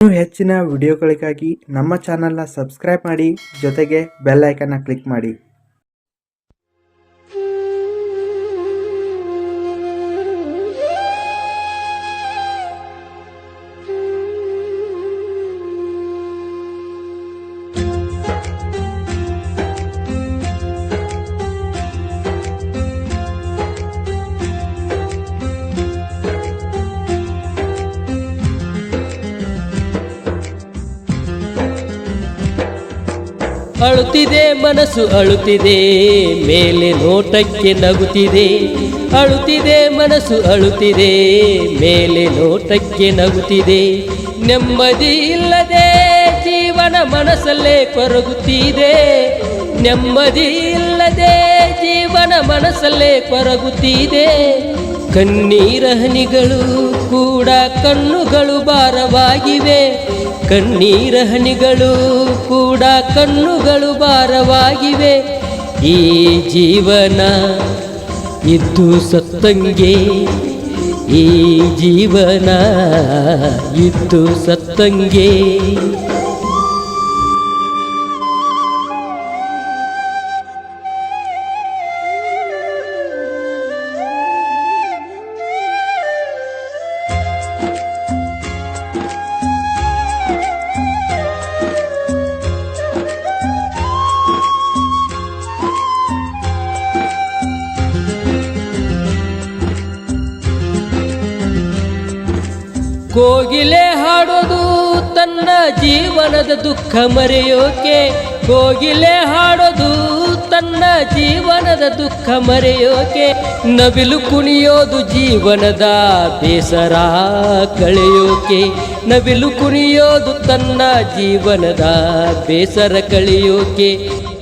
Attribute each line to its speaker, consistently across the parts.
Speaker 1: ಇನ್ನೂ ಹೆಚ್ಚಿನ ವಿಡಿಯೋಗಳಿಗಾಗಿ ನಮ್ಮ ಚಾನಲ್ನ ಸಬ್ಸ್ಕ್ರೈಬ್ ಮಾಡಿ, ಜೊತೆಗೆ ಬೆಲ್ ಐಕನ್ನ ಕ್ಲಿಕ್ ಮಾಡಿ.
Speaker 2: ಅಳುತ್ತಿದೆ ಮನಸ್ಸು ಅಳುತ್ತಿದೆ, ಮೇಲೆ ನೋಟಕ್ಕೆ ನಗುತ್ತಿದೆ. ಅಳುತ್ತಿದೆ ಮನಸ್ಸು ಅಳುತ್ತಿದೆ, ಮೇಲೆ ನೋಟಕ್ಕೆ ನಗುತ್ತಿದೆ. ನೆಮ್ಮದಿ ಇಲ್ಲದೆ ಜೀವನ ಮನಸ್ಸಲ್ಲೇ ಕೊರಗುತ್ತಿದೆ. ನೆಮ್ಮದಿ ಇಲ್ಲದೆ ಜೀವನ ಮನಸ್ಸಲ್ಲೇ ಕೊರಗುತ್ತಿದೆ. ಕಣ್ಣೀರ ಹನಿಗಳು ಕೂಡ ಕಣ್ಣುಗಳು ಭಾರವಾಗಿವೆ. ಕಣ್ಣೀರ ಹನಿಗಳು ಕೂಡ ಕಣ್ಣುಗಳು ಭಾರವಾಗಿವೆ. ಈ ಜೀವನ ಇದ್ದು ಸತ್ತಂಗೆ, ಈ ಜೀವನ ಇದ್ದು ಸತ್ತಂಗೆ. ಕೋಗಿಲೆ ಹಾಡೋದು ತನ್ನ ಜೀವನದ ದುಃಖ ಮರೆಯೋಕೆ. ಕೋಗಿಲೆ ಹಾಡೋದು ತನ್ನ ಜೀವನದ ದುಃಖ ಮರೆಯೋಕೆ. ನವಿಲು ಕುಣಿಯೋದು ಜೀವನದ ಬೇಸರ ಕಳೆಯೋಕೆ. ನವಿಲು ಕುಣಿಯೋದು ತನ್ನ ಜೀವನದ ಬೇಸರ ಕಳೆಯೋಕೆ.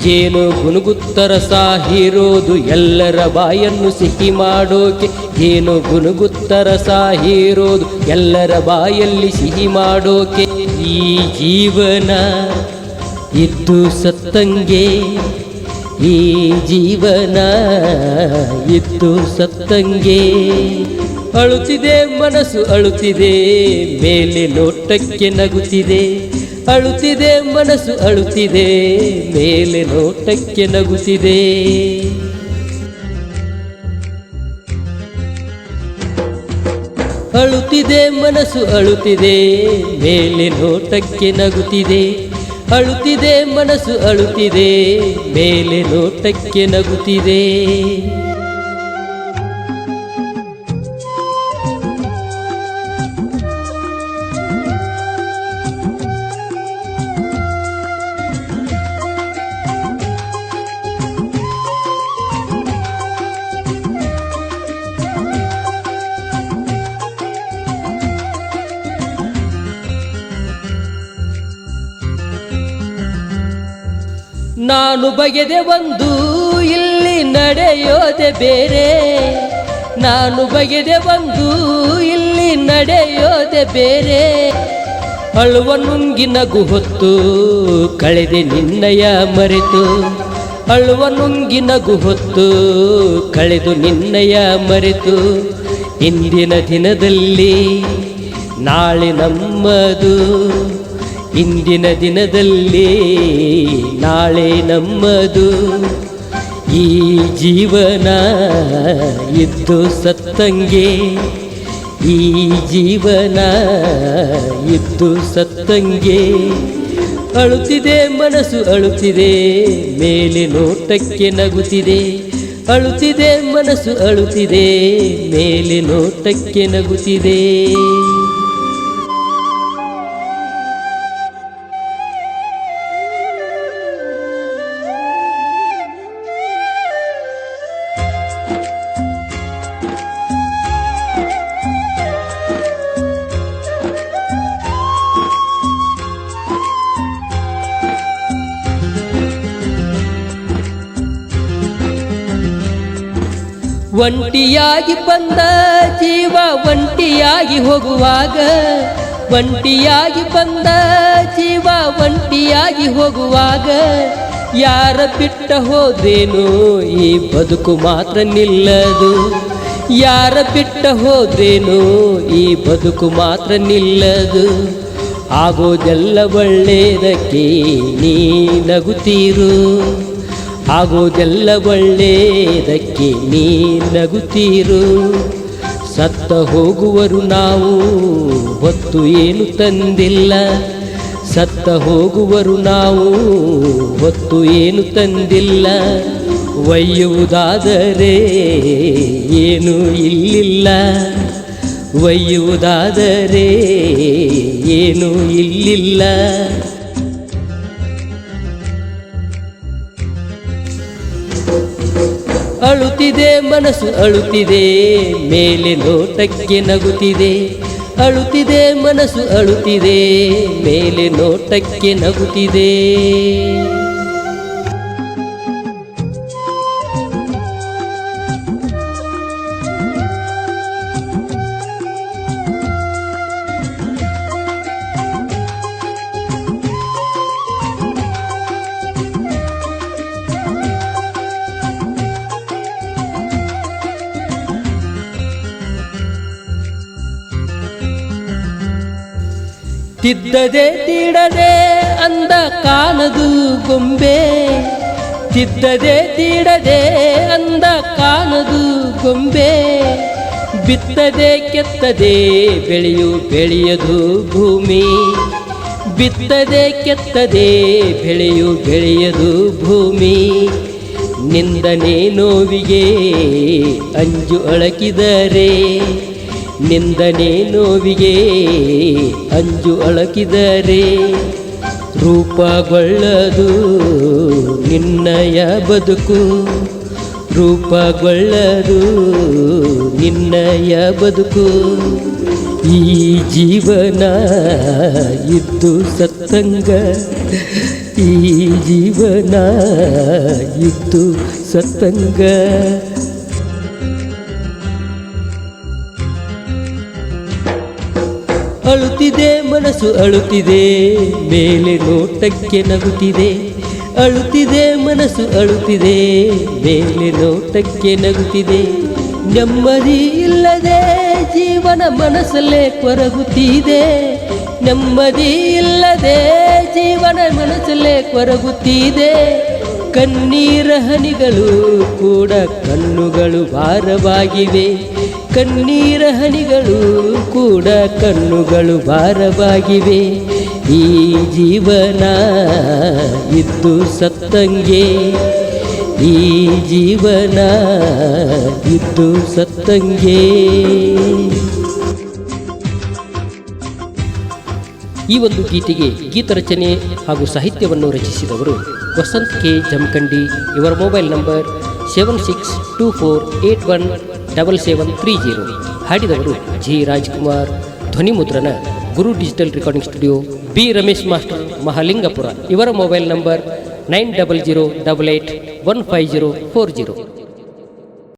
Speaker 2: ಜೇನು ಗುನುಗುತ್ತರ ಸಾಹಿರೋದು ಎಲ್ಲರ ಬಾಯನ್ನು ಸಿಹಿ ಮಾಡೋಕೆ. ಜೇನು ಗುನುಗುತ್ತರ ಸಾಹಿರೋದು ಎಲ್ಲರ ಬಾಯಲ್ಲಿ ಸಿಹಿ ಮಾಡೋಕೆ. ಈ ಜೀವನ ಇದ್ದು ಸತ್ತಂಗೆ, ಈ ಜೀವನ ಇದ್ದು ಸತ್ತಂಗೆ. ಅಳುತ್ತಿದೆ ಮನಸ್ಸು ಅಳುತ್ತಿದೆ, ಮೇಲೆ ನೋಟಕ್ಕೆ ನಗುತ್ತಿದೆ. ಅಳುತ್ತಿದೆ ಮನಸ್ಸು ಅಳುತ್ತಿದೆ, ಮೇಲೆ ನೋಟಕ್ಕೆ ನಗುತ್ತಿದೆ. ಅಳುತ್ತಿದೆ ಮನಸ್ಸು ಅಳುತ್ತಿದೆ, ಮೇಲೆ ನೋಟಕ್ಕೆ ನಗುತ್ತಿದೆ. ಅಳುತ್ತಿದೆ ಮನಸ್ಸು ಅಳುತ್ತಿದೆ, ಮೇಲೆ ನೋಟಕ್ಕೆ ನಗುತ್ತಿದೆ. ನಾನು ಬಗೆದೆ ಒಂದು, ಇಲ್ಲಿ ನಡೆಯೋದೆ ಬೇರೆ. ನಾನು ಬಗೆದೆ ಒಂದು, ಇಲ್ಲಿ ನಡೆಯೋದೆ ಬೇರೆ. ಅಳುವ ನುಂಗಿ ನಗು ಹೊತ್ತು ಕಳೆದೆ ನಿನ್ನಯ ಮರೆತು. ಅಳುವ ನುಂಗಿ ನಗು ಹೊತ್ತು ಕಳೆದು ನಿನ್ನಯ ಮರೆತು. ಇಂದಿನ ದಿನದಲ್ಲಿ ನಾಳೆ ನಮ್ಮದು. ಇಂದಿನ ದಿನದಲ್ಲಿ ನಾಳೆ ನಮ್ಮದು. ಈ ಜೀವನ ಇದ್ದು ಸತ್ತಂಗೆ, ಈ ಜೀವನ ಇದ್ದು ಸತ್ತಂಗೆ. ಅಳುತ್ತಿದೆ ಮನಸ್ಸು ಅಳುತ್ತಿದೆ, ಮೇಲೆ ನೋಟಕ್ಕೆ ನಗುತ್ತಿದೆ. ಅಳುತ್ತಿದೆ ಮನಸ್ಸು ಅಳುತ್ತಿದೆ, ಮೇಲೆ ನೋಟಕ್ಕೆ ನಗುತ್ತಿದೆ. ಒಂಟಿಯಾಗಿ ಬಂದ ಜೀವ ಒಂಟಿಯಾಗಿ ಹೋಗುವಾಗ. ಒಂಟಿಯಾಗಿ ಬಂದ ಜೀವ ಒಂಟಿಯಾಗಿ ಹೋಗುವಾಗ. ಯಾರ ಬಿಟ್ಟ ಹೋದ್ರೇನು ಈ ಬದುಕು ಮಾತ್ರ ನಿಲ್ಲದು. ಯಾರ ಬಿಟ್ಟ ಹೋದ್ರೇನು ಈ ಬದುಕು ಮಾತ್ರ ನಿಲ್ಲದು. ಆಗೋದೆಲ್ಲ ಒಳ್ಳೆಯದಕ್ಕೆ ನೀ ನಗುತ್ತೀರು, ಆಗೋದೆಲ್ಲ ಒಳ್ಳೆಯದಕ್ಕೆ ನೀ ನಗುತ್ತೀರು. ಸತ್ತ ಹೋಗುವರು ನಾವು ಹೊತ್ತು ಏನು ತಂದಿಲ್ಲ, ಸತ್ತ ಹೋಗುವರು ನಾವು ಹೊತ್ತು ಏನು ತಂದಿಲ್ಲ. ಒಯ್ಯುವುದಾದರೆ ಏನು ಇಲ್ಲಿಲ್ಲ, ಒಯ್ಯುವುದಾದರೆ ಏನು ಇಲ್ಲಿಲ್ಲ. ಅಳುತ್ತಿದೆ ಮನಸ್ಸು ಅಳುತ್ತಿದೆ, ಮೇಲೆ ನೋಟಕ್ಕೆ ನಗುತ್ತಿದೆ. ಅಳುತ್ತಿದೆ ಮನಸ್ಸು ಅಳುತ್ತಿದೆ, ಮೇಲೆ ನೋಟಕ್ಕೆ ನಗುತ್ತಿದೆ. ತಿದ್ದದೆ ತೀಡದೆ ಅಂದ ಕಾಣದು ಗೊಂಬೆ, ತಿದ್ದದೆ ತೀಡದೆ ಅಂದ ಕಾಣದು ಗೊಂಬೆ. ಬಿತ್ತದೆ ಕೆತ್ತದೆ ಬೆಳೆಯದು ಭೂಮಿ, ಬಿತ್ತದೆ ಕೆತ್ತದೆ ಬೆಳೆಯದು ಭೂಮಿ. ನಿಂದನೆ ನೋವಿಗೆ ಅಂಜು ಅಳಕಿದರೆ, ನಿಂದನೆ ನೋವಿಗೆ ಅಂಜು ಅಳಕಿದರೆ. ರೂಪಗೊಳ್ಳದು ನಿನ್ನಯ ಬದುಕು, ರೂಪಗೊಳ್ಳದು ನಿನ್ನಯ ಬದುಕು. ಈ ಜೀವನ ಇದ್ದು ಸತ್ತಂಗ, ಈ ಜೀವನ ಇದ್ದು ಸತ್ತಂಗ. ಅಳುತ್ತಿದೆ ಮನಸ್ಸು ಅಳುತ್ತಿದೆ, ಮೇಲೆ ನೋಟಕ್ಕೆ ನಗುತ್ತಿದೆ. ಅಳುತ್ತಿದೆ ಮನಸ್ಸು ಅಳುತ್ತಿದೆ, ಮೇಲೆ ನೋಟಕ್ಕೆ ನಗುತ್ತಿದೆ. ನೆಮ್ಮದಿ ಇಲ್ಲದೆ ಜೀವನ ಮನಸ್ಸಲ್ಲೇ ಕೊರಗುತ್ತಿದೆ, ನೆಮ್ಮದಿ ಇಲ್ಲದೆ ಜೀವನ ಮನಸ್ಸಲ್ಲೇ ಕೊರಗುತ್ತಿದೆ. ಕಣ್ಣೀರ ಹನಿಗಳು ಕೂಡ ಕಣ್ಣುಗಳು ಭಾರವಾಗಿವೆ, ಕಣ್ಣೀರ ಹನಿಗಳು ಕೂಡ ಕಣ್ಣುಗಳು ಭಾರವಾಗಿವೆ. ಈ ಜೀವನ ಇದ್ದು ಸತ್ತಂಗೆ, ಈ ಜೀವನ ಇದ್ದು ಸತ್ತಂಗೆ. ಈ ಒಂದು ಗೀತೆಗೆ ಗೀತರಚನೆ ಹಾಗೂ ಸಾಹಿತ್ಯವನ್ನು ರಚಿಸಿದವರು ವಸಂತ್ ಕೆ ಜಮಖಂಡಿ. ಇವರ ಮೊಬೈಲ್ ನಂಬರ್ 7624817730. ಹಾಡಿದವರು ಜಿ ರಾಜ್ಕುಮಾರ್. ಧ್ವನಿ ಮುದ್ರಣ Guru digital recording studio, B Ramesh master, Mahalingapura. ಇವರ ಮೊಬೈಲ್ ನಂಬರ್ 9008815040.